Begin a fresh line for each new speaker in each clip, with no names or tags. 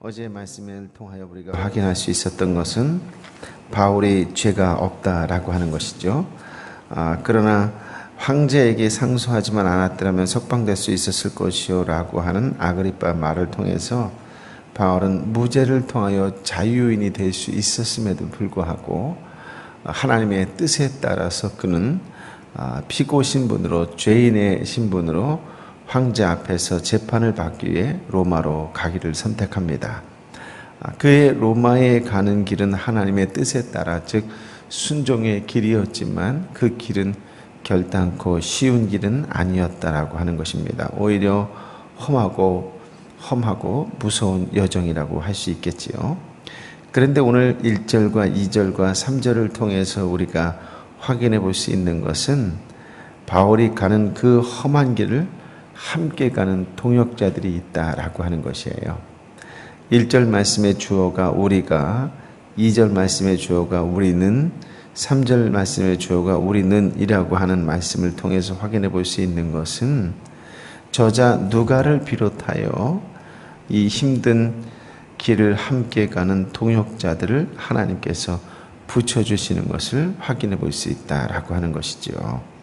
어제 말씀을 통하여 우리가 확인할 수 있었던 것은 바울이 죄가 없다라고 하는 것이죠. 그러나 황제에게 상소하지만 않았더라면 석방될 수 있었을 것이요 라고 하는 아그리빠 말을 통해서 바울은 무죄를 통하여 자유인이 될 수 있었음에도 불구하고 하나님의 뜻에 따라서 그는 피고 신분으로, 죄인의 신분으로 황제 앞에서 재판을 받기 위해 로마로 가기를 선택합니다. 그의 로마에 가는 길은 하나님의 뜻에 따라, 즉 순종의 길이었지만 그 길은 결단코 쉬운 길은 아니었다라고 하는 것입니다. 오히려 험하고 무서운 여정이라고 할 수 있겠지요. 그런데 오늘 1절과 2절과 3절을 통해서 우리가 확인해 볼 수 있는 것은 바울이 가는 그 험한 길을 함께 가는 동역자들이 있다라고 하는 것이에요. 1절 말씀의 주어가 우리가, 2절 말씀의 주어가 우리는, 3절 말씀의 주어가 우리는 이라고 하는 말씀을 통해서 확인해 볼 수 있는 것은 저자 누가를 비롯하여 이 힘든 길을 함께 가는 동역자들을 하나님께서 붙여주시는 것을 확인해 볼 수 있다라고 하는 것이죠.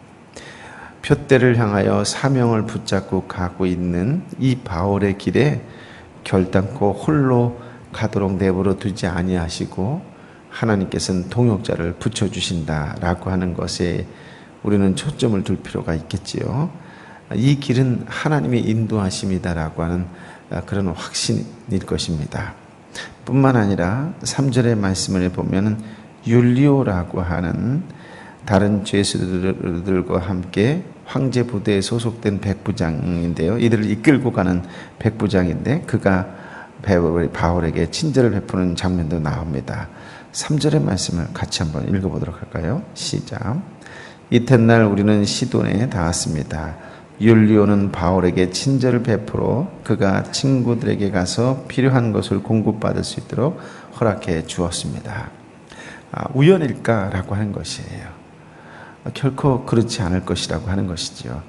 표대를 향하여 사명을 붙잡고 가고 있는 이 바울의 길에 결단코 홀로 가도록 내버려 두지 아니하시고 하나님께서는 동역자를 붙여주신다라고 하는 것에 우리는 초점을 둘 필요가 있겠지요. 이 길은 하나님의 인도하심이다라고 하는 그런 확신일 것입니다. 뿐만 아니라 3절의 말씀을 보면 율리오라고 하는 다른 죄수들과 함께 황제 부대에 소속된 백부장인데요. 이들을 이끌고 가는 백부장인데 그가 바울에게 친절을 베푸는 장면도 나옵니다. 3절의 말씀을 같이 한번 읽어보도록 할까요? 시작. 이튿날 우리는 시돈에 닿았습니다. 율리오는 바울에게 친절을 베풀어 그가 친구들에게 가서 필요한 것을 공급받을 수 있도록 허락해 주었습니다. 우연일까라고 하는 것이에요. 결코 그렇지 않을 것이라고 하는 것이죠.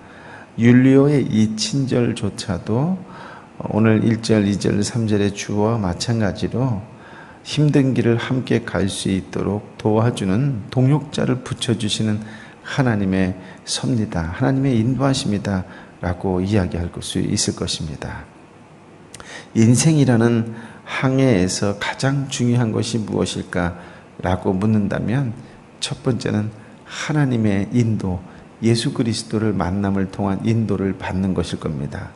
율리오의 이 친절조차도 오늘 1절, 2절, 3절의 주어와 마찬가지로 힘든 길을 함께 갈 수 있도록 도와주는 동역자를 붙여주시는 하나님의 섭리다, 하나님의 인도하심이다 라고 이야기할 수 있을 것입니다. 인생이라는 항해에서 가장 중요한 것이 무엇일까 라고 묻는다면 첫 번째는 하나님의 인도, 예수 그리스도를 만남을 통한 인도를 받는 것일 겁니다.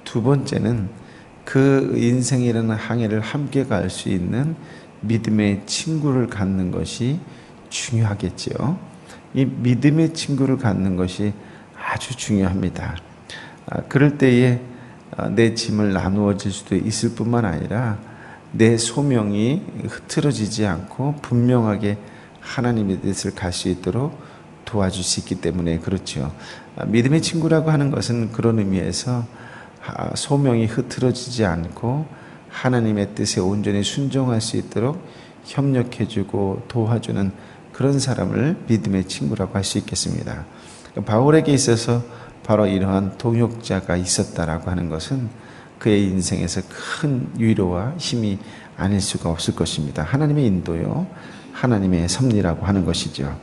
두 번째는 그 인생이라는 항해를 함께 갈 수 있는 믿음의 친구를 갖는 것이 중요하겠지요. 이 믿음의 친구를 갖는 것이 아주 중요합니다. 그럴 때에 내 짐을 나누어 줄 수도 있을 뿐만 아니라 내 소명이 흐트러지지 않고 분명하게 하나님의 뜻을 갈 수 있도록 도와줄 수 있기 때문에 그렇죠. 믿음의 친구라고 하는 것은 그런 의미에서 소명이 흐트러지지 않고 하나님의 뜻에 온전히 순종할 수 있도록 협력해주고 도와주는 그런 사람을 믿음의 친구라고 할 수 있겠습니다. 바울에게 있어서 바로 이러한 동역자가 있었다라고 하는 것은 그의 인생에서 큰 위로와 힘이 아닐 수가 없을 것입니다. 하나님의 인도요, 하나님의 섭리라고 하는 것이죠.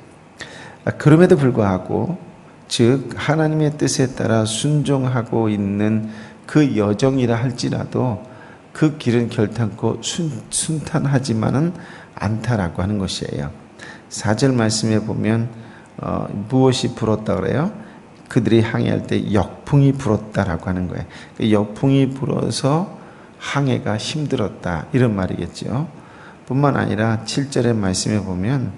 그럼에도 불구하고, 즉 하나님의 뜻에 따라 순종하고 있는 그 여정이라 할지라도 그 길은 결단코 순탄하지만은 않다라고 하는 것이에요. 4절 말씀에 보면 무엇이 불었다 그래요? 그들이 항해할 때 역풍이 불었다라고 하는 거예요. 그 역풍이 불어서 항해가 힘들었다, 이런 말이겠죠. 뿐만 아니라 7절의 말씀에 보면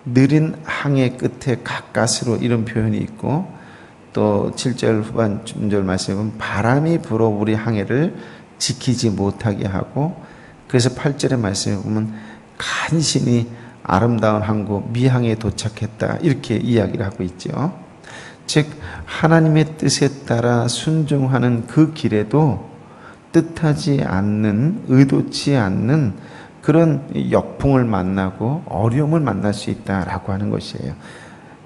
느린 항해 끝에 가까스로, 이런 표현이 있고, 또 7절 후반절 말씀에 보면 바람이 불어 우리 항해를 지키지 못하게 하고, 그래서 8절의 말씀에 보면 간신히 아름다운 항구 미항에 도착했다, 이렇게 이야기를 하고 있죠. 즉 하나님의 뜻에 따라 순종하는 그 길에도 뜻하지 않는, 의도치 않는 그런 역풍을 만나고 어려움을 만날 수 있다라고 하는 것이에요.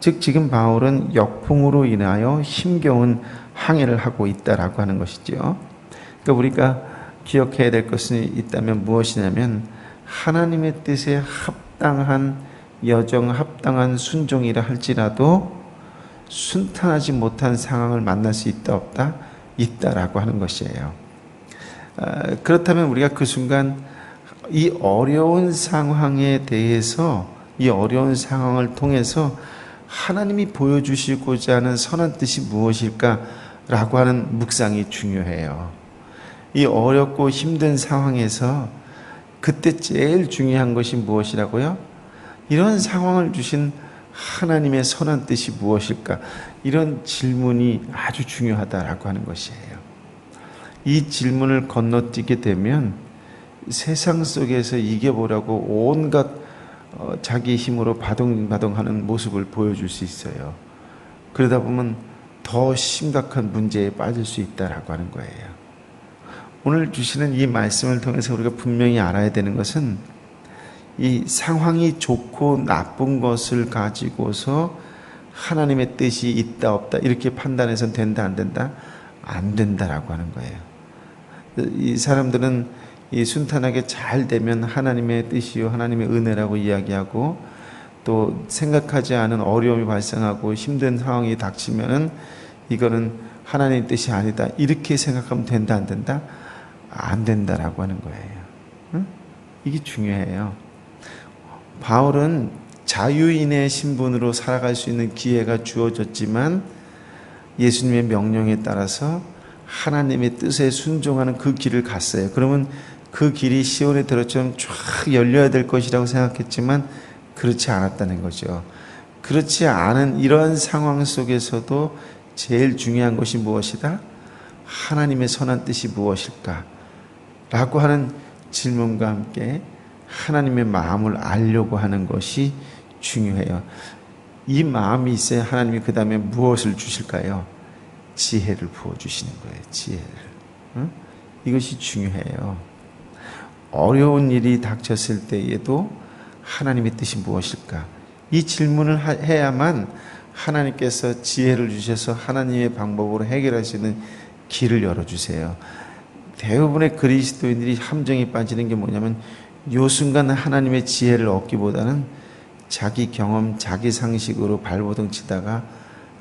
즉 지금 바울은 역풍으로 인하여 힘겨운 항해를 하고 있다라고 하는 것이죠. 그러니까 우리가 기억해야 될 것이 있다면 무엇이냐면 하나님의 뜻에 합당한 여정, 합당한 순종이라 할지라도 순탄하지 못한 상황을 만날 수 있다 없다? 있다라고 하는 것이에요. 그렇다면 우리가 그 순간 이 어려운 상황에 대해서, 이 어려운 상황을 통해서 하나님이 보여주시고자 하는 선한 뜻이 무엇일까라고 하는 묵상이 중요해요. 이 어렵고 힘든 상황에서 그때 제일 중요한 것이 무엇이라고요? 이런 상황을 주신 하나님의 선한 뜻이 무엇일까? 이런 질문이 아주 중요하다라고 하는 것이에요. 이 질문을 건너뛰게 되면 세상 속에서 이겨보려고 온갖 자기 힘으로 바동바동하는 모습을 보여줄 수 있어요. 그러다 보면 더 심각한 문제에 빠질 수 있다라고 하는 거예요. 오늘 주시는 이 말씀을 통해서 우리가 분명히 알아야 되는 것은 이 상황이 좋고 나쁜 것을 가지고서 하나님의 뜻이 있다 없다 이렇게 판단해서는 된다 안 된다? 안 된다라고 하는 거예요. 이 사람들은 이 순탄하게 잘 되면 하나님의 뜻이요 하나님의 은혜라고 이야기하고, 또 생각하지 않은 어려움이 발생하고 힘든 상황이 닥치면은 이거는 하나님의 뜻이 아니다 이렇게 생각하면 된다 안 된다? 안 된다라고 하는 거예요. 응? 이게 중요해요. 바울은 자유인의 신분으로 살아갈 수 있는 기회가 주어졌지만 예수님의 명령에 따라서 하나님의 뜻에 순종하는 그 길을 갔어요. 그러면 그 길이 시온의 들어처럼 쫙 열려야 될 것이라고 생각했지만 그렇지 않았다는 거죠. 그렇지 않은 이러한 상황 속에서도 제일 중요한 것이 무엇이다? 하나님의 선한 뜻이 무엇일까? 라고 하는 질문과 함께 하나님의 마음을 알려고 하는 것이 중요해요. 이 마음이 있어야 하나님이 그 다음에 무엇을 주실까요? 지혜를 부어주시는 거예요. 지혜를. 응? 이것이 중요해요. 어려운 일이 닥쳤을 때에도 하나님의 뜻이 무엇일까? 이 질문을 해야만 하나님께서 지혜를 주셔서 하나님의 방법으로 해결하시는 길을 열어주세요. 대부분의 그리스도인들이 함정에 빠지는 게 뭐냐면 요 순간 하나님의 지혜를 얻기보다는 자기 경험, 자기 상식으로 발버둥 치다가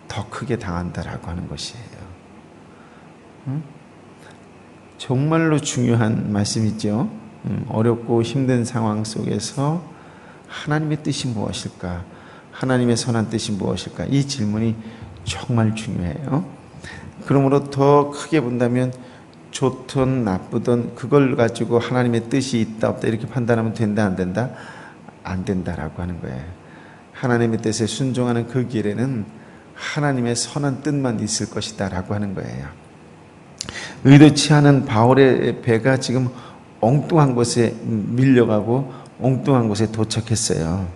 더 크게 당한다라고 하는 것이에요. 응? 정말로 중요한 말씀이죠. 어렵고 힘든 상황 속에서 하나님의 뜻이 무엇일까? 하나님의 선한 뜻이 무엇일까? 이 질문이 정말 중요해요. 그러므로 더 크게 본다면 좋든 나쁘든 그걸 가지고 하나님의 뜻이 있다 없다 이렇게 판단하면 된다 안 된다? 안 된다라고 하는 거예요. 하나님의 뜻에 순종하는 그 길에는 하나님의 선한 뜻만 있을 것이다 라고 하는 거예요. 의도치 않은 바울의 배가 지금 엉뚱한 곳에 밀려가고 엉뚱한 곳에 도착했어요.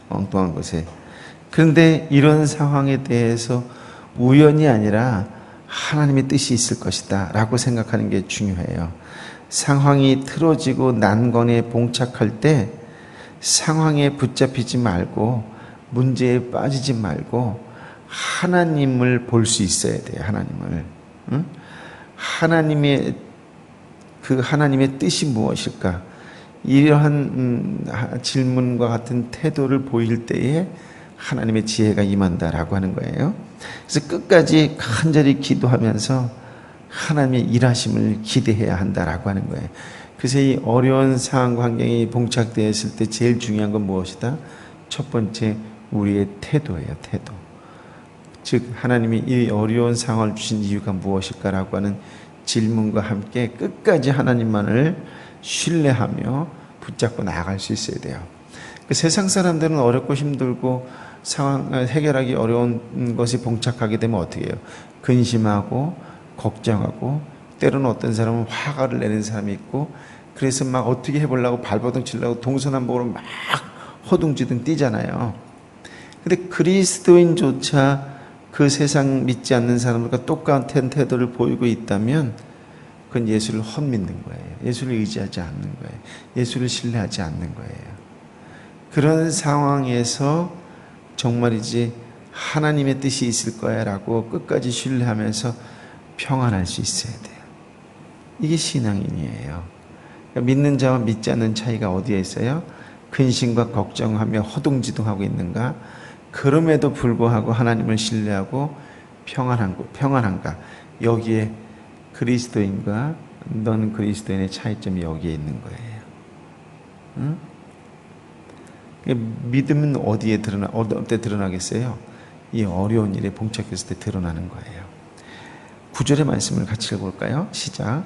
엉뚱한 곳에. 그런데 이런 상황에 대해서 우연이 아니라 하나님의 뜻이 있을 것이다 라고 생각하는 게 중요해요. 상황이 틀어지고 난관에 봉착할 때 상황에 붙잡히지 말고 문제에 빠지지 말고 하나님을 볼 수 있어야 돼요. 하나님을. 응? 하나님의 뜻이 무엇일까? 이러한 질문과 같은 태도를 보일 때에 하나님의 지혜가 임한다라고 하는 거예요. 그래서 끝까지 간절히 기도하면서 하나님의 일하심을 기대해야 한다라고 하는 거예요. 그래서 이 어려운 상황 환경이 봉착되었을 때 제일 중요한 건 무엇이다? 첫 번째 우리의 태도예요. 태도. 즉 하나님이 이 어려운 상황을 주신 이유가 무엇일까라고 하는 질문과 함께 끝까지 하나님만을 신뢰하며 붙잡고 나아갈 수 있어야 돼요. 세상 사람들은 어렵고 힘들고 상황을 해결하기 어려운 것이 봉착하게 되면 어떻게 해요? 근심하고 걱정하고 때로는 어떤 사람은 화가를 내는 사람이 있고 그래서 막 어떻게 해보려고 발버둥 치려고 동서남북으로 막 허둥지둥 뛰잖아요. 근데 그리스도인조차 그 세상 믿지 않는 사람들과 똑같은 태도를 보이고 있다면 그건 예수를 헛믿는 거예요. 예수를 의지하지 않는 거예요. 예수를 신뢰하지 않는 거예요. 그런 상황에서 정말이지 하나님의 뜻이 있을 거야 라고 끝까지 신뢰하면서 평안할 수 있어야 돼요. 이게 신앙인이에요. 그러니까 믿는 자와 믿지 않는 차이가 어디에 있어요? 근심과 걱정하며 허둥지둥하고 있는가? 그럼에도 불구하고 하나님을 신뢰하고 평안한가? 여기에 그리스도인과 넌 그리스도인의 차이점이 여기에 있는 거예요. 응? 믿음은 어디에 어때 드러나겠어요? 이 어려운 일에 봉착했을 때 드러나는 거예요. 9절의 말씀을 같이 읽어볼까요? 시작.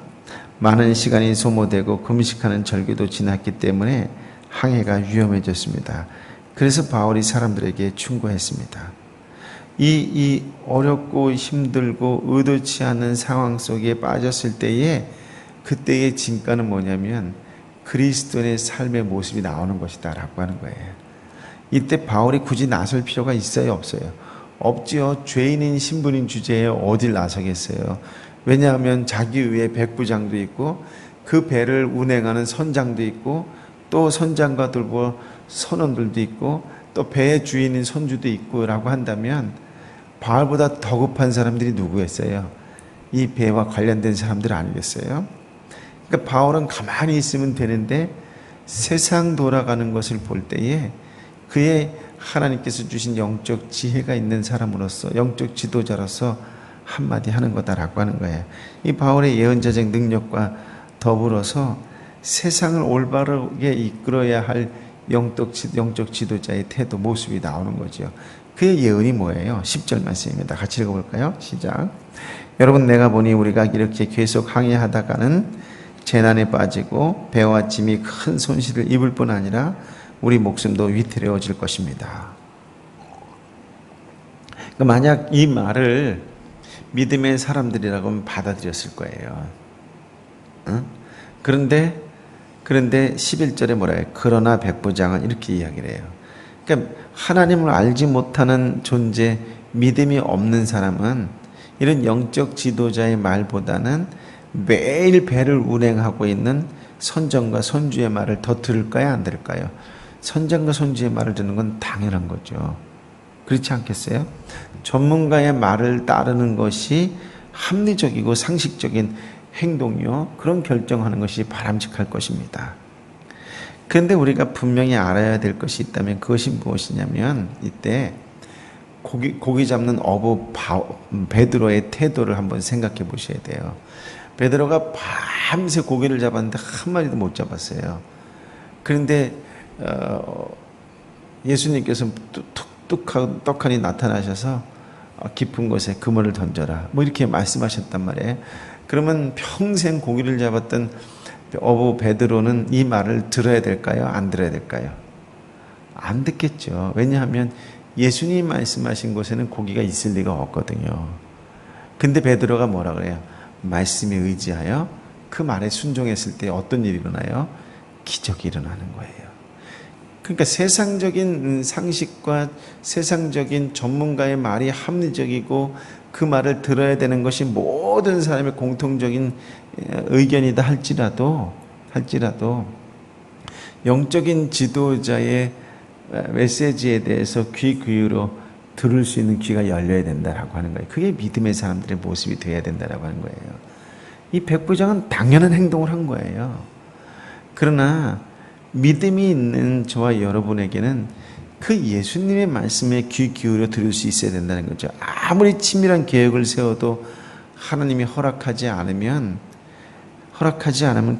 많은 시간이 소모되고 금식하는 절기도 지났기 때문에 항해가 위험해졌습니다. 그래서 바울이 사람들에게 충고했습니다. 이 어렵고 힘들고 의도치 않은 상황 속에 빠졌을 때에 그때의 진가는 뭐냐면 그리스도인의 삶의 모습이 나오는 것이다 라고 하는 거예요. 이때 바울이 굳이 나설 필요가 있어요? 없어요? 없지요. 죄인인 신분인 주제에 어딜 나서겠어요. 왜냐하면 자기 위에 백부장도 있고 그 배를 운행하는 선장도 있고 또 선장과 들고 선원들도 있고 또 배의 주인인 선주도 있고 라고 한다면 바울보다 더 급한 사람들이 누구였어요? 이 배와 관련된 사람들 아니겠어요? 그러니까 바울은 가만히 있으면 되는데 세상 돌아가는 것을 볼 때에 그의 하나님께서 주신 영적 지혜가 있는 사람으로서 영적 지도자로서 한마디 하는 거다라고 하는 거예요. 이 바울의 예언자적 능력과 더불어서 세상을 올바르게 이끌어야 할 영적 지도자의 태도, 모습이 나오는 거죠. 그의 예언이 뭐예요? 10절 말씀입니다. 같이 읽어볼까요? 시작. 여러분, 내가 보니 우리가 이렇게 계속 항해하다가는 재난에 빠지고 배와 짐이 큰 손실을 입을 뿐 아니라 우리 목숨도 위태로워질 것입니다. 그러니까 만약 이 말을 믿음의 사람들이라고 하면 받아들였을 거예요. 응? 그런데 11절에 뭐라 해요? 그러나 백부장은 이렇게 이야기를 해요. 그러니까 하나님을 알지 못하는 존재, 믿음이 없는 사람은 이런 영적 지도자의 말보다는 매일 배를 운행하고 있는 선정과 선주의 말을 더 들을까요? 안 들을까요? 선정과 선주의 말을 듣는 건 당연한 거죠. 그렇지 않겠어요? 전문가의 말을 따르는 것이 합리적이고 상식적인 행동이요. 그런 결정하는 것이 바람직할 것입니다. 그런데 우리가 분명히 알아야 될 것이 있다면 그것이 무엇이냐면 이때 고기 잡는 어부 베드로의 태도를 한번 생각해 보셔야 돼요. 베드로가 밤새 고기를 잡았는데 한 마리도 못 잡았어요. 그런데 예수님께서 떡하니 나타나셔서 깊은 곳에 그물을 던져라 뭐 이렇게 말씀하셨단 말이에요. 그러면 평생 고기를 잡았던 어부 베드로는 이 말을 들어야 될까요? 안 들어야 될까요? 안 듣겠죠. 왜냐하면 예수님 말씀하신 곳에는 고기가 있을 리가 없거든요. 근데 베드로가 뭐라 그래요? 말씀에 의지하여 그 말에 순종했을 때 어떤 일이 일어나요? 기적이 일어나는 거예요. 그러니까 세상적인 상식과 세상적인 전문가의 말이 합리적이고 그 말을 들어야 되는 것이 모든 사람의 공통적인 의견이다 할지라도 영적인 지도자의 메시지에 대해서 귀 기울여 들을 수 있는 귀가 열려야 된다라고 하는 거예요. 그게 믿음의 사람들의 모습이 되어야 된다라고 하는 거예요. 이 백부장은 당연한 행동을 한 거예요. 그러나 믿음이 있는 저와 여러분에게는 그 예수님의 말씀에 귀 기울여 들을 수 있어야 된다는 거죠. 아무리 치밀한 계획을 세워도 하나님이 허락하지 않으면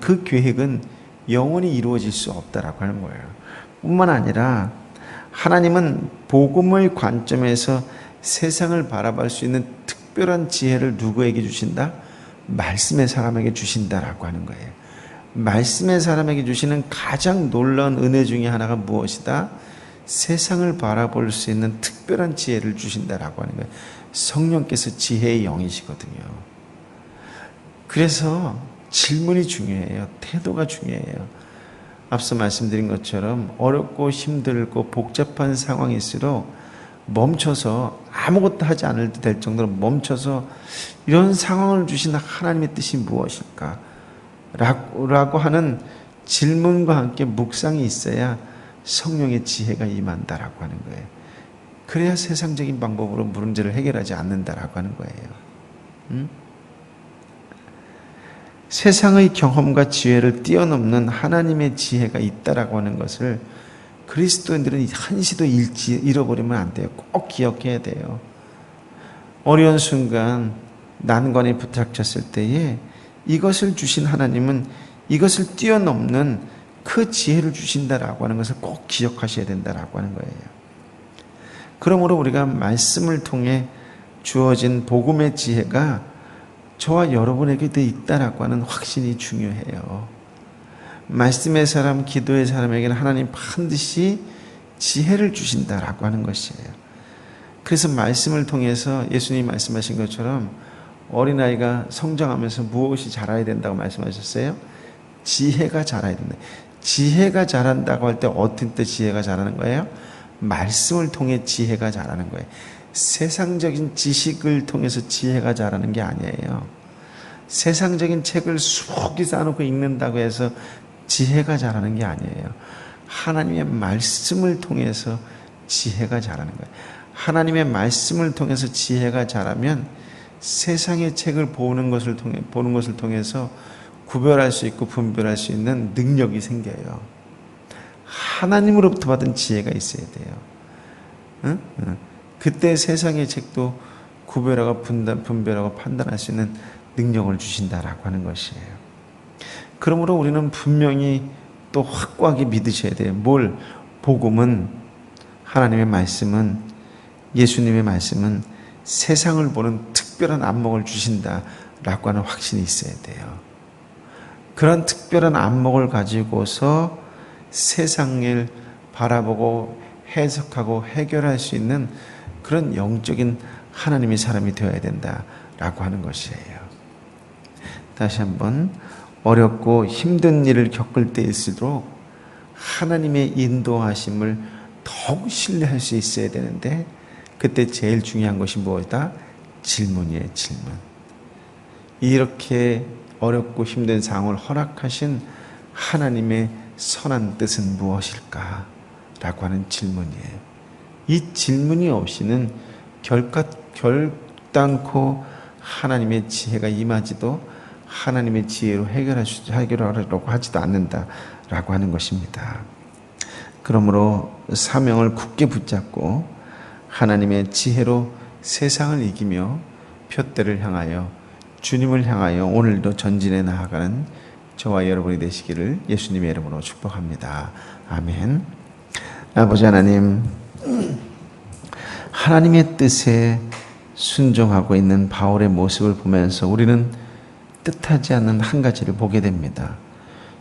그 계획은 영원히 이루어질 수 없다라고 하는 거예요. 뿐만 아니라 하나님은 복음의 관점에서 세상을 바라볼 수 있는 특별한 지혜를 누구에게 주신다? 말씀의 사람에게 주신다라고 하는 거예요. 말씀의 사람에게 주시는 가장 놀라운 은혜 중에 하나가 무엇이다? 세상을 바라볼 수 있는 특별한 지혜를 주신다라고 하는 거예요. 성령께서 지혜의 영이시거든요. 그래서 질문이 중요해요. 태도가 중요해요. 앞서 말씀드린 것처럼 어렵고 힘들고 복잡한 상황일수록 멈춰서 아무것도 하지 않을 때 될 정도로 멈춰서 이런 상황을 주신 하나님의 뜻이 무엇일까? 라고 하는 질문과 함께 묵상이 있어야 성령의 지혜가 임한다라고 하는 거예요. 그래야 세상적인 방법으로 문제를 해결하지 않는다라고 하는 거예요. 세상의 경험과 지혜를 뛰어넘는 하나님의 지혜가 있다라고 하는 것을 그리스도인들은 한시도 잃어버리면 안 돼요. 꼭 기억해야 돼요. 어려운 순간 난관에 부닥쳤을 때에 이것을 주신 하나님은 이것을 뛰어넘는 그 지혜를 주신다라고 하는 것을 꼭 기억하셔야 된다라고 하는 거예요. 그러므로 우리가 말씀을 통해 주어진 복음의 지혜가 저와 여러분에게도 있다라고 하는 확신이 중요해요. 말씀의 사람, 기도의 사람에게는 하나님 반드시 지혜를 주신다라고 하는 것이에요. 그래서 말씀을 통해서 예수님이 말씀하신 것처럼 어린아이가 성장하면서 무엇이 자라야 된다고 말씀하셨어요? 지혜가 자라야 된다. 지혜가 자란다고 할 때 어떤 때 지혜가 자라는 거예요? 말씀을 통해 지혜가 자라는 거예요. 세상적인 지식을 통해서 지혜가 자라는 게 아니에요. 세상적인 책을 수북이 쌓아놓고 읽는다고 해서 지혜가 자라는 게 아니에요. 하나님의 말씀을 통해서 지혜가 자라는 거예요. 하나님의 말씀을 통해서 지혜가 자라면 세상의 책을 보는 것을 통해서 구별할 수 있고 분별할 수 있는 능력이 생겨요. 하나님으로부터 받은 지혜가 있어야 돼요. 응? 그때 세상의 책도 구별하고 분별하고 판단할 수 있는 능력을 주신다라고 하는 것이에요. 그러므로 우리는 분명히 또 확고하게 믿으셔야 돼요. 뭘? 복음은, 하나님의 말씀은, 예수님의 말씀은 세상을 보는 특별한 안목을 주신다라고 하는 확신이 있어야 돼요. 그런 특별한 안목을 가지고서 세상을 바라보고 해석하고 해결할 수 있는 그런 영적인 하나님의 사람이 되어야 된다라고 하는 것이에요. 다시 한번, 어렵고 힘든 일을 겪을 때일수록 하나님의 인도하심을 더욱 신뢰할 수 있어야 되는데, 그때 제일 중요한 것이 무엇이다? 질문이에요. 질문. 이렇게 어렵고 힘든 상황을 허락하신 하나님의 선한 뜻은 무엇일까? 라고 하는 질문이에요. 이 질문이 없이는 결단코 하나님의 지혜가 임하지도 하나님의 지혜로 해결하려고 하지도 않는다라고 하는 것입니다. 그러므로 사명을 굳게 붙잡고 하나님의 지혜로 세상을 이기며 표대를 향하여 주님을 향하여 오늘도 전진해 나아가는 저와 여러분이 되시기를 예수님의 이름으로 축복합니다. 아멘. 아버지 하나님, 하나님의 뜻에 순종하고 있는 바울의 모습을 보면서 우리는 뜻하지 않는 한 가지를 보게 됩니다.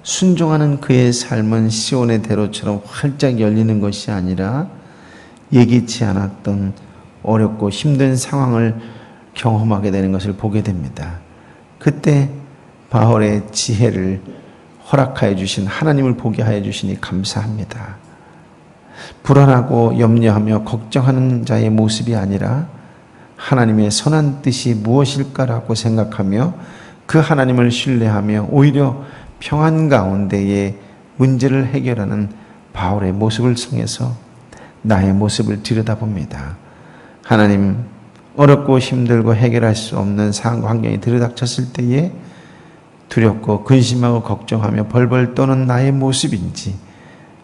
순종하는 그의 삶은 시온의 대로처럼 활짝 열리는 것이 아니라 예기치 않았던 어렵고 힘든 상황을 경험하게 되는 것을 보게 됩니다. 그때 바울의 지혜를 허락하여 주신 하나님을 보게 하여 주시니 감사합니다. 불안하고 염려하며 걱정하는 자의 모습이 아니라 하나님의 선한 뜻이 무엇일까라고 생각하며 그 하나님을 신뢰하며 오히려 평안 가운데에 문제를 해결하는 바울의 모습을 통해서 나의 모습을 들여다봅니다. 하나님, 어렵고 힘들고 해결할 수 없는 상황 환경이 들이닥쳤을 때에 두렵고 근심하고 걱정하며 벌벌 떠는 나의 모습인지,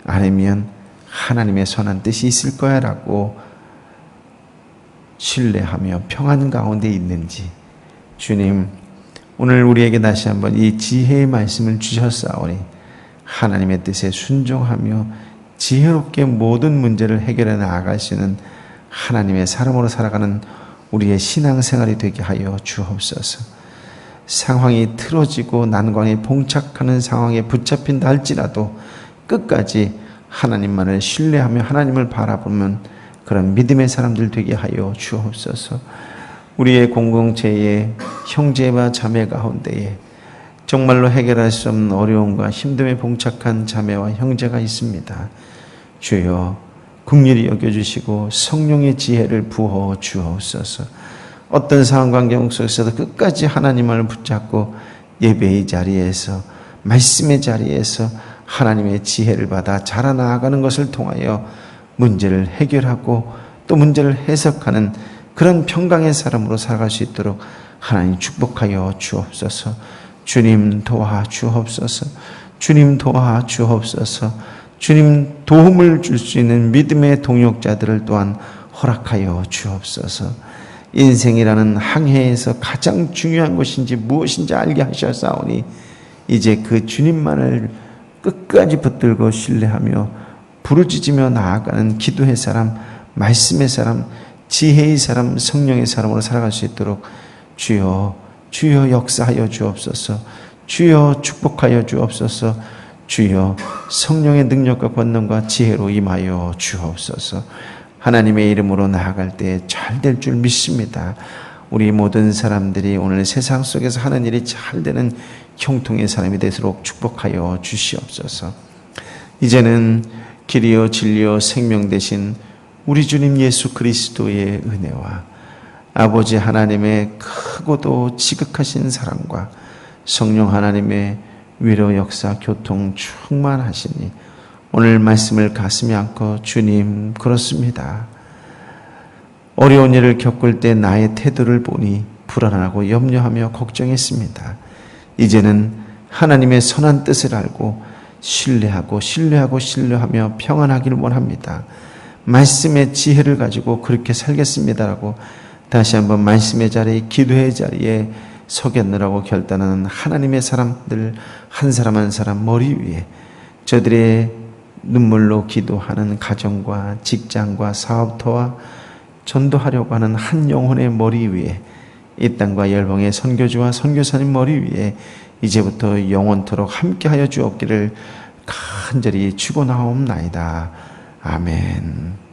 아니면 하나님의 선한 뜻이 있을 거야 라고 신뢰하며 평안 가운데 있는지, 주님, 오늘 우리에게 다시 한번 이 지혜의 말씀을 주셨사오니 하나님의 뜻에 순종하며 지혜롭게 모든 문제를 해결해 나아갈 수 있는 하나님의 사람으로 살아가는 우리의 신앙생활이 되게 하여 주옵소서. 상황이 틀어지고 난관에 봉착하는 상황에 붙잡힌다 할지라도 끝까지 하나님만을 신뢰하며 하나님을 바라보면 그런 믿음의 사람들 되게 하여 주옵소서. 우리의 공동체의 형제와 자매 가운데에 정말로 해결할 수 없는 어려움과 힘듦에 봉착한 자매와 형제가 있습니다. 주여, 긍휼히 여겨주시고 성령의 지혜를 부어 주옵소서. 어떤 상황 관계 속에서도 끝까지 하나님을 붙잡고 예배의 자리에서, 말씀의 자리에서 하나님의 지혜를 받아 자라나가는 것을 통하여 문제를 해결하고 또 문제를 해석하는 그런 평강의 사람으로 살아갈 수 있도록 하나님 축복하여 주옵소서. 주님 도와주옵소서. 주님 도와주옵소서. 주님 도움을 줄 수 있는 믿음의 동역자들을 또한 허락하여 주옵소서. 인생이라는 항해에서 가장 중요한 것인지 무엇인지 알게 하셨사오니 이제 그 주님만을 끝까지 붙들고 신뢰하며 부르짖으며 나아가는 기도의 사람, 말씀의 사람, 지혜의 사람, 성령의 사람으로 살아갈 수 있도록 주여 역사하여 주옵소서. 주여 축복하여 주옵소서. 주여 성령의 능력과 권능과 지혜로 임하여 주옵소서. 하나님의 이름으로 나아갈 때 잘 될 줄 믿습니다. 우리 모든 사람들이 오늘 세상 속에서 하는 일이 잘 되는 형통의 사람이 되도록 축복하여 주시옵소서. 이제는 길이요 진리요 생명 되신 우리 주님 예수 그리스도의 은혜와 아버지 하나님의 크고도 지극하신 사랑과 성령 하나님의 위로 역사 교통 충만하시니 오늘 말씀을 가슴에 안고 주님 그렇습니다. 어려운 일을 겪을 때 나의 태도를 보니 불안하고 염려하며 걱정했습니다. 이제는 하나님의 선한 뜻을 알고 신뢰하며 평안하기를 원합니다. 말씀의 지혜를 가지고 그렇게 살겠습니다라고 다시 한번 말씀의 자리에 기도의 자리에 서겠느라고 결단하는 하나님의 사람들 한 사람 한 사람 머리 위에 저들의 눈물로 기도하는 가정과 직장과 사업터와 전도하려고 하는 한 영혼의 머리 위에 이 땅과 열방의 선교주와 선교사님 머리 위에 이제부터 영원토록 함께하여 주옵기를 간절히 축원하옵나이다. 아멘.